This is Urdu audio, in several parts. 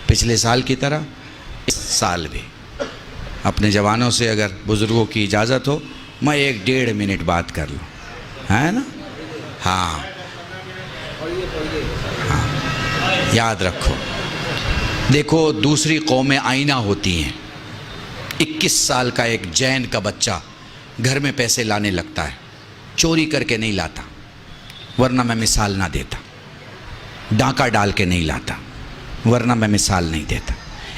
پچھلے سال کی طرح اس سال بھی اپنے جوانوں سے اگر بزرگوں کی اجازت ہو میں 1-1.5 منٹ بات کر لوں، ہے نا؟ ہاں یاد رکھو، دیکھو دوسری قومیں آئینہ ہوتی ہیں۔ 21 سال کا ایک جین کا بچہ گھر میں پیسے لانے لگتا ہے، چوری کر کے نہیں لاتا، ورنہ میں مثال نہ دیتا، ڈاکہ ڈال کے نہیں لاتا، ورنہ میں مثال نہیں دیتا۔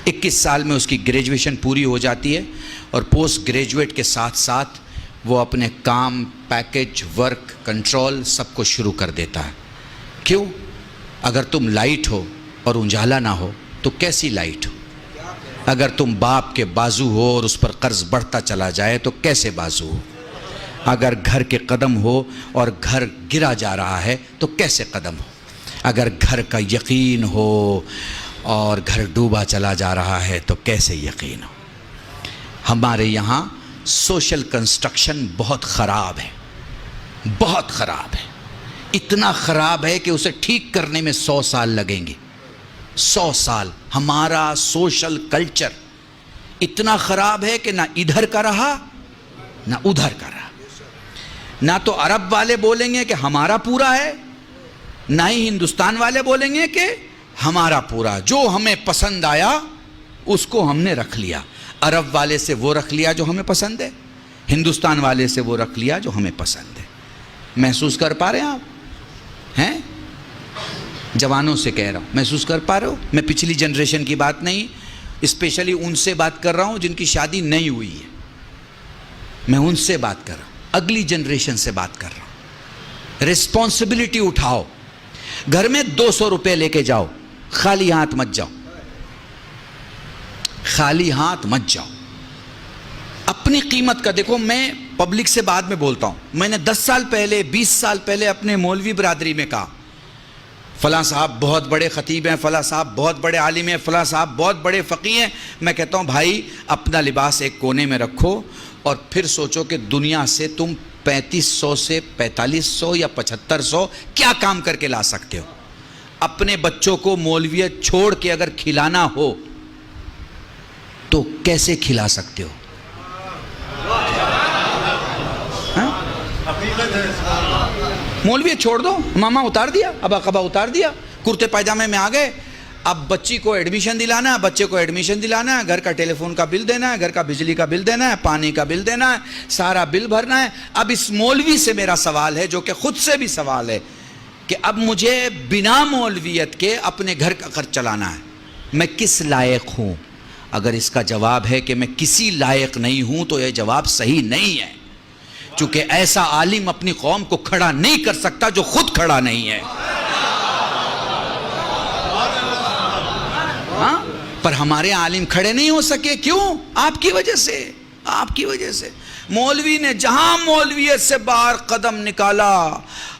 21 سال میں اس کی گریجویشن پوری ہو جاتی ہے اور پوسٹ گریجویٹ کے ساتھ ساتھ وہ اپنے کام، پیکج، ورک، کنٹرول سب کو شروع کر دیتا ہے۔ کیوں؟ اگر تم لائٹ ہو اور اجالا نہ ہو تو کیسی لائٹ ہو؟ اگر تم باپ کے بازو ہو اور اس پر قرض بڑھتا چلا جائے تو کیسے بازو ہو؟ اگر گھر کے قدم ہو اور گھر گرا جا رہا ہے تو کیسے قدم ہو؟ اگر گھر کا یقین ہو اور گھر ڈوبا چلا جا رہا ہے تو کیسے یقین ہو؟ ہمارے یہاں سوشل کنسٹرکشن بہت خراب ہے، بہت خراب ہے، اتنا خراب ہے کہ اسے ٹھیک کرنے میں 100 سال لگیں گے۔ 100 سال۔ ہمارا سوشل کلچر اتنا خراب ہے کہ نہ ادھر کا رہا نہ ادھر کا رہا۔ نہ تو عرب والے بولیں گے کہ ہمارا پورا ہے، نہ ہی ہندوستان والے بولیں گے کہ ہمارا پورا۔ جو ہمیں پسند آیا اس کو ہم نے رکھ لیا۔ عرب والے سے وہ رکھ لیا جو ہمیں پسند ہے، ہندوستان والے سے وہ رکھ لیا جو ہمیں پسند ہے۔ محسوس کر پا رہے ہیں آپ؟ ہیں؟ جوانوں سے کہہ رہا ہوں، محسوس کر پا رہے ہو؟ میں پچھلی جنریشن کی بات نہیں، اسپیشلی ان سے بات کر رہا ہوں جن کی شادی نہیں ہوئی ہے۔ میں ان سے بات کر رہا ہوں، اگلی جنریشن سے بات کر رہا ہوں۔ ریسپانسبلٹی اٹھاؤ، گھر میں 200 روپے لے کے جاؤ، خالی ہاتھ مت جاؤ، خالی ہاتھ مت جاؤ۔ اپنی قیمت کا دیکھو، میں پبلک سے بعد میں بولتا ہوں، میں نے 10 سال پہلے 20 سال پہلے اپنے مولوی برادری میں کہا فلاں صاحب بہت بڑے خطیب ہیں، فلاں صاحب بہت بڑے عالم ہیں، فلاں صاحب بہت بڑے فقیہ ہیں۔ میں کہتا ہوں بھائی اپنا لباس ایک کونے میں رکھو اور پھر سوچو کہ دنیا سے تم 3500 سے 4500 یا 7500 کیا کام کر کے لا سکتے ہو۔ اپنے بچوں کو مولویت چھوڑ کے اگر کھلانا ہو تو کیسے کھلا سکتے ہو؟ مولویت چھوڑ دو، ماما اتار دیا، ابا قبا اتار دیا، کرتے پائجامے میں آ گئے۔ اب بچی کو ایڈمیشن دلانا ہے، بچے کو ایڈمیشن دلانا ہے، گھر کا ٹیلی فون کا بل دینا ہے، گھر کا بجلی کا بل دینا ہے، پانی کا بل دینا ہے، سارا بل بھرنا ہے۔ اب اس مولوی سے میرا سوال ہے، جو کہ خود سے بھی سوال ہے، کہ اب مجھے بنا مولویت کے اپنے گھر کا خرچ چلانا ہے، میں کس لائق ہوں؟ اگر اس کا جواب ہے کہ میں کسی لائق نہیں ہوں تو یہ جواب صحیح نہیں ہے، چونکہ ایسا عالم اپنی قوم کو کھڑا نہیں کر سکتا جو خود کھڑا نہیں ہے۔ ہاں؟ پر ہمارے عالم کھڑے نہیں ہو سکے، کیوں؟ آپ کی وجہ سے، آپ کی وجہ سے۔ مولوی نے جہاں مولویت سے باہر قدم نکالا،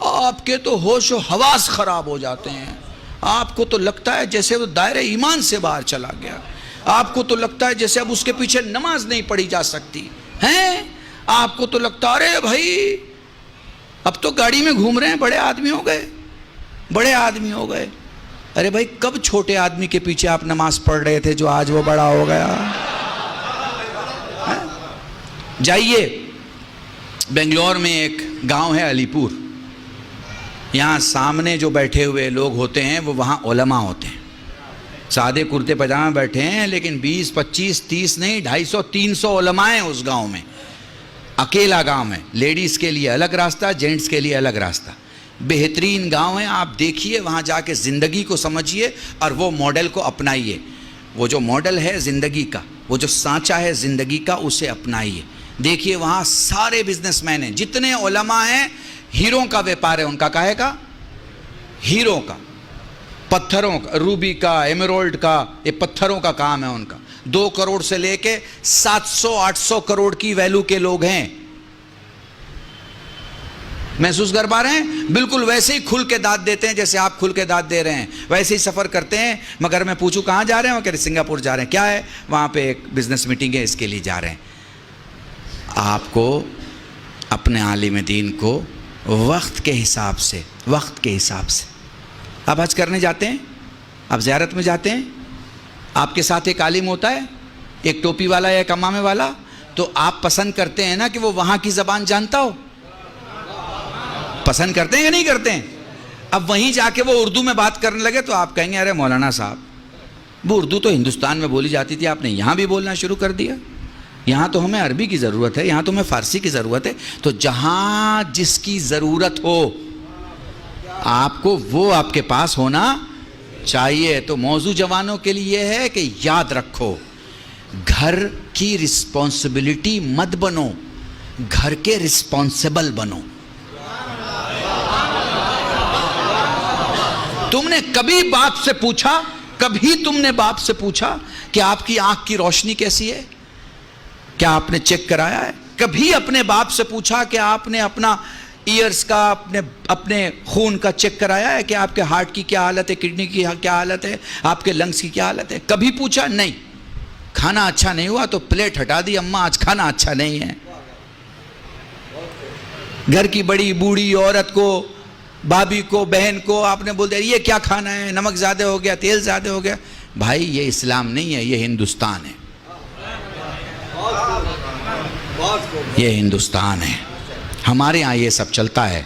آپ کے تو ہوش و حواس خراب ہو جاتے ہیں۔ آپ کو تو لگتا ہے جیسے وہ دائرہ ایمان سے باہر چلا گیا، آپ کو تو لگتا ہے جیسے اب اس کے پیچھے نماز نہیں پڑھی جا سکتی ہیں۔ آپ کو تو لگتا ہے ارے بھائی اب تو گاڑی میں گھوم رہے ہیں، بڑے آدمی ہو گئے، بڑے آدمی ہو گئے۔ ارے بھائی کب چھوٹے آدمی کے پیچھے آپ نماز پڑھ رہے تھے جو آج وہ بڑا ہو گیا؟ جائیے بنگلور میں ایک گاؤں ہے علی پور، یہاں سامنے جو بیٹھے ہوئے لوگ ہوتے ہیں وہ وہاں علماء ہوتے ہیں، سادے کرتے پاجامے بیٹھے ہیں، لیکن 20 25 30 نہیں 250 300 علماء ہیں اس گاؤں میں۔ اکیلا گاؤں ہے، لیڈیز کے لیے الگ راستہ، جینٹس کے لیے الگ راستہ۔ بہترین گاؤں ہے، آپ دیکھیے وہاں جا کے زندگی کو سمجھیے اور وہ ماڈل کو اپنائیے۔ وہ جو ماڈل ہے زندگی کا، وہ جو سانچہ ہے زندگی کا، اسے اپنائیے۔ دیکھیے وہاں سارے بزنس مین ہیں، جتنے علماء ہیں، ہیروں کا ویپار ہے ان کا، کہے گا ہیروں کا، پتھروں کا، روبی کا، ایمرالڈ کا، یہ پتھروں کا کام ہے ان کا۔ 2 کروڑ سے لے کے 700-800 کروڑ کی ویلو کے لوگ ہیں۔ محسوس کر پا رہے ہیں؟ بالکل ویسے ہی کھل کے داد دیتے ہیں جیسے آپ کھل کے داد دے رہے ہیں، ویسے ہی سفر کرتے ہیں۔ مگر میں پوچھوں کہاں جا رہے ہیں؟ وہ کہتے ہیں سنگاپور جا رہے ہیں۔ کیا ہے؟ وہاں پہ ایک بزنس میٹنگ ہے، اس کے لیے جا رہے ہیں۔ آپ کو اپنے عالم دین کو وقت کے حساب سے، وقت کے حساب سے، آپ حج کرنے جاتے ہیں، آپ زیارت میں جاتے ہیں، آپ کے ساتھ ایک عالم ہوتا ہے، ایک ٹوپی والا یا ایک امامے والا، تو آپ پسند کرتے ہیں نا کہ وہ وہاں کی زبان جانتا ہو؟ پسند کرتے ہیں یا نہیں کرتے ہیں؟ اب وہیں جا کے وہ اردو میں بات کرنے لگے تو آپ کہیں گے ارے مولانا صاحب، وہ اردو تو ہندوستان میں بولی جاتی تھی، آپ نے یہاں بھی بولنا شروع کر دیا، یہاں تو ہمیں عربی کی ضرورت ہے، یہاں تو ہمیں فارسی کی ضرورت ہے۔ تو جہاں جس کی ضرورت ہو آپ کو وہ آپ کے پاس ہونا چاہیے۔ تو موضوع جوانوں کے لیے یہ ہے کہ یاد رکھو، گھر کی رسپانسبلٹی مت بنو، گھر کے رسپانسبل بنو۔ تم نے کبھی باپ سے پوچھا، کبھی تم نے باپ سے پوچھا کہ آپ کی آنکھ کی روشنی کیسی ہے؟ کیا آپ نے چیک کرایا ہے؟ کبھی اپنے باپ سے پوچھا کہ آپ نے اپنا ایئرز کا، اپنے خون کا چیک کرایا ہے کہ آپ کے ہارٹ کی کیا حالت ہے، کڈنی کی کیا حالت ہے، آپ کے لنگز کی کیا حالت ہے؟ کبھی پوچھا؟ نہیں۔ کھانا اچھا نہیں ہوا تو پلیٹ ہٹا دی، اماں آج کھانا اچھا نہیں ہے۔ گھر کی بڑی بوڑھی عورت کو، بھابھی کو، بہن کو آپ نے بول دیا یہ کیا کھانا ہے، نمک زیادہ ہو گیا، تیل زیادہ ہو گیا۔ بھائی یہ اسلام نہیں ہے، یہ ہندوستان ہے، یہ ہندوستان ہے۔ ہمارے ہاں یہ سب چلتا ہے،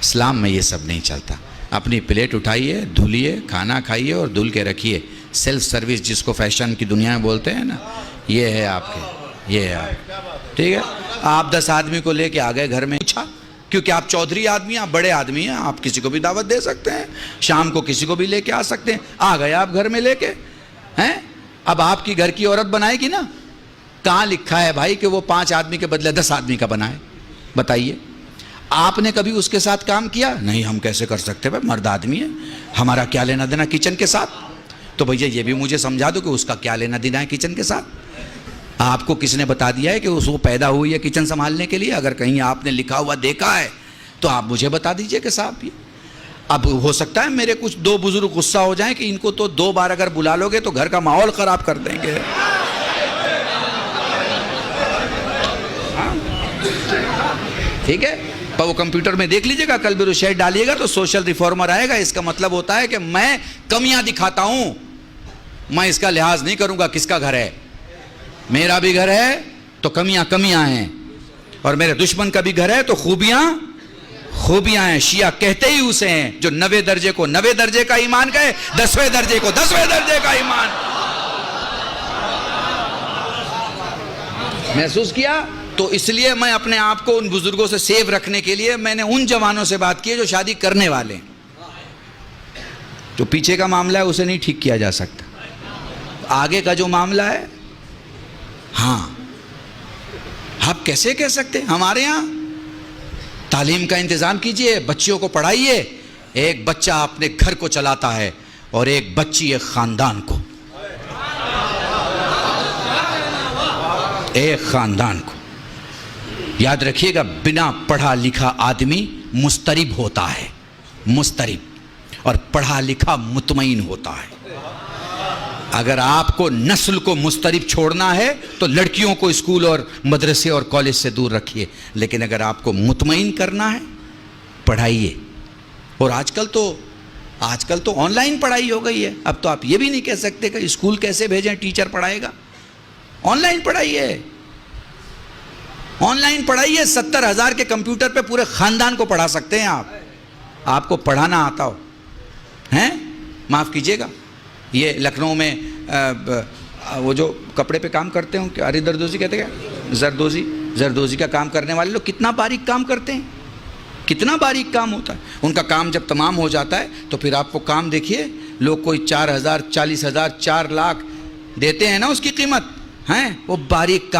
اسلام میں یہ سب نہیں چلتا۔ اپنی پلیٹ اٹھائیے، دھلیے، کھانا کھائیے اور دھل کے رکھیے۔ سیلف سروس جس کو فیشن کی دنیا میں بولتے ہیں نا، یہ ہے آپ کے، یہ ہے آپ، ٹھیک ہے۔ آپ 10 آدمی کو لے کے آ گئے گھر میں، پوچھا کیونکہ آپ چودھری آدمی ہیں، آپ بڑے آدمی ہیں، آپ کسی کو بھی دعوت دے سکتے ہیں، شام کو کسی کو بھی لے کے آ سکتے ہیں۔ آ گئے آپ گھر میں لے کے ہیں، اب آپ کی گھر کی عورت بنائے گی نا؟ کہاں لکھا ہے بھائی کہ وہ 5 آدمی کے بدلے 10 آدمی کا بنائے؟ بتائیے، آپ نے کبھی اس کے ساتھ کام کیا؟ نہیں، ہم کیسے کر سکتے بھائی، مرد آدمی ہے، ہمارا کیا لینا دینا کچن کے ساتھ؟ تو بھیا یہ بھی مجھے سمجھا دو کہ اس کا کیا لینا دینا ہے کچن کے ساتھ؟ آپ کو کس نے بتا دیا ہے کہ وہ پیدا ہوئی ہے کچن سنبھالنے کے لیے؟ اگر کہیں آپ نے لکھا ہوا دیکھا ہے تو آپ مجھے بتا دیجئے کہ صاحب یہ اب ہو سکتا ہے میرے کچھ 2 بزرگ غصہ ہو جائیں کہ ان کو تو 2 بار اگر بلا لو گے تو گھر کا ماحول خراب کر دیں گے۔ ٹھیک ہے، پر وہ کمپیوٹر میں دیکھ لیجئے گا، کل بھی شیئر ڈالیے گا تو سوشل ریفارمر آئے گا۔ اس کا مطلب ہوتا ہے کہ میں کمیاں دکھاتا ہوں، میں اس کا لحاظ نہیں کروں گا کس کا گھر ہے، میرا بھی گھر ہے تو کمیاں ہیں، اور میرے دشمن کا بھی گھر ہے تو خوبیاں ہیں۔ شیعہ کہتے ہی اسے ہیں جو 90 درجے کو 90 درجے کا ایمان کہے، 10ویں درجے کو 10ویں درجے کا ایمان۔ محسوس کیا؟ تو اس لیے میں اپنے آپ کو ان بزرگوں سے سیو رکھنے کے لیے میں نے ان جوانوں سے بات کی ہے جو شادی کرنے والے ہیں۔ جو پیچھے کا معاملہ ہے اسے نہیں ٹھیک کیا جا سکتا، آگے کا جو معاملہ ہے، ہاں آپ کیسے کہہ سکتے ہیں؟ ہمارے ہاں تعلیم کا انتظام کیجئے، بچیوں کو پڑھائیے۔ ایک بچہ اپنے گھر کو چلاتا ہے اور ایک بچی ایک خاندان کو، ایک خاندان کو۔ یاد رکھیے گا، بنا پڑھا لکھا آدمی مضطرب ہوتا ہے، مضطرب، اور پڑھا لکھا مطمئن ہوتا ہے۔ اگر آپ کو نسل کو مضطرب چھوڑنا ہے تو لڑکیوں کو اسکول اور مدرسے اور کالج سے دور رکھیے، لیکن اگر آپ کو مطمئن کرنا ہے پڑھائیے۔ اور آج کل تو آن لائن پڑھائی ہو گئی ہے، اب تو آپ یہ بھی نہیں کہہ سکتے کہ اسکول کیسے بھیجیں، ٹیچر پڑھائے گا۔ On line پڑھائیے، on line پڑھائیے۔ 70,000 کے کمپیوٹر پہ پورے خاندان کو پڑھا سکتے ہیں آپ کو پڑھانا آتا ہو ہیں۔ معاف کیجیے گا، یہ لکھنؤ میں وہ جو کپڑے پہ کام کرتے ہیں، اری زردوزی کہتے ہیں، زردوزی کا کام کرنے والے لوگ کتنا باریک کام کرتے ہیں، کتنا باریک کام ہوتا ہے ان کا۔ کام جب تمام ہو جاتا ہے تو پھر آپ کو کام دیکھیے، لوگ کوئی 4,000 40,000 4 لاکھ دیتے ہیں نا اس کی قیمت ہیں۔ وہ باریک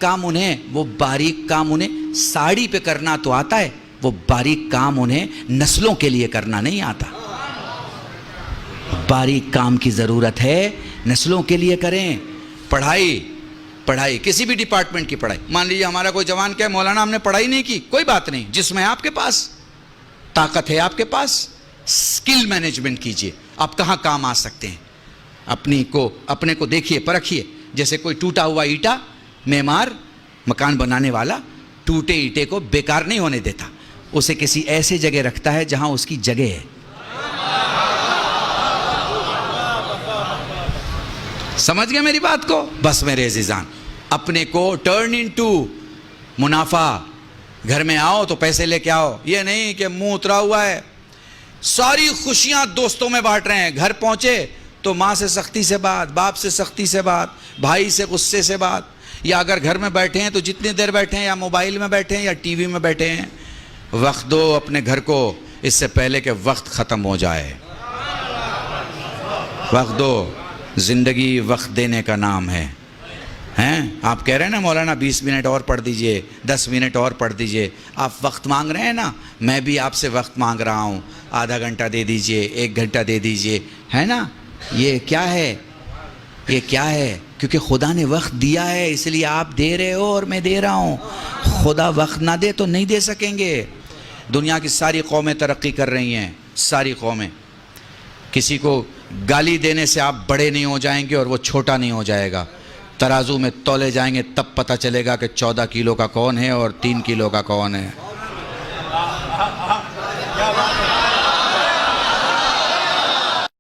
کام انہیں ساڑی پہ کرنا تو آتا ہے، وہ باریک کام انہیں نسلوں کے لیے کرنا نہیں آتا۔ باریک کام کی ضرورت ہے، نسلوں کے لیے کریں۔ پڑھائی کسی بھی ڈپارٹمنٹ کی پڑھائی۔ مان لیجیے ہمارا کوئی جوان کہے مولانا ہم نے پڑھائی نہیں کی، کوئی بات نہیں، جس میں آپ کے پاس طاقت ہے، آپ کے پاس سکل مینجمنٹ کیجئے، آپ کہاں کام آ سکتے ہیں، اپنے کو دیکھیے، پرکھیے۔ جیسے کوئی ٹوٹا ہوا اینٹا، معمار مکان بنانے والا ٹوٹے اینٹے کو بیکار نہیں ہونے دیتا، اسے کسی ایسے جگہ رکھتا ہے جہاں اس کی جگہ ہے۔ سمجھ گئے میری بات کو؟ بس میرے عزیزان، اپنے کو ٹرن انٹو منافع. گھر میں آؤ تو پیسے لے کے آؤ، یہ نہیں کہ منہ اترا ہوا ہے. ساری خوشیاں دوستوں میں بانٹ رہے ہیں، گھر پہنچے تو ماں سے سختی سے بات، باپ سے سختی سے بات، بھائی سے غصے سے بات. یا اگر گھر میں بیٹھے ہیں تو جتنی دیر بیٹھے ہیں، یا موبائل میں بیٹھے ہیں یا ٹی وی میں بیٹھے ہیں. وقت دو اپنے گھر کو اس سے پہلے کہ وقت ختم ہو جائے. وقت دو، زندگی وقت دینے کا نام ہے. ہیں آپ کہہ رہے ہیں نا مولانا 20 منٹ اور پڑھ دیجئے، 10 منٹ اور پڑھ دیجئے. آپ وقت مانگ رہے ہیں نا، میں بھی آپ سے وقت مانگ رہا ہوں. آدھا گھنٹہ دے دیجئے، 1 گھنٹہ دے دیجئے، ہے نا. یہ کیا ہے؟ یہ کیا ہے؟ کیونکہ خدا نے وقت دیا ہے، اس لیے آپ دے رہے ہو اور میں دے رہا ہوں. خدا وقت نہ دے تو نہیں دے سکیں گے. دنیا کی ساری قومیں ترقی کر رہی ہیں، ساری قومیں. کسی کو گالی دینے سے آپ بڑے نہیں ہو جائیں گے اور وہ چھوٹا نہیں ہو جائے گا. ترازو میں تولے جائیں گے تب پتہ چلے گا کہ 14 کلو کا کون ہے اور 3 کلو کا کون ہے.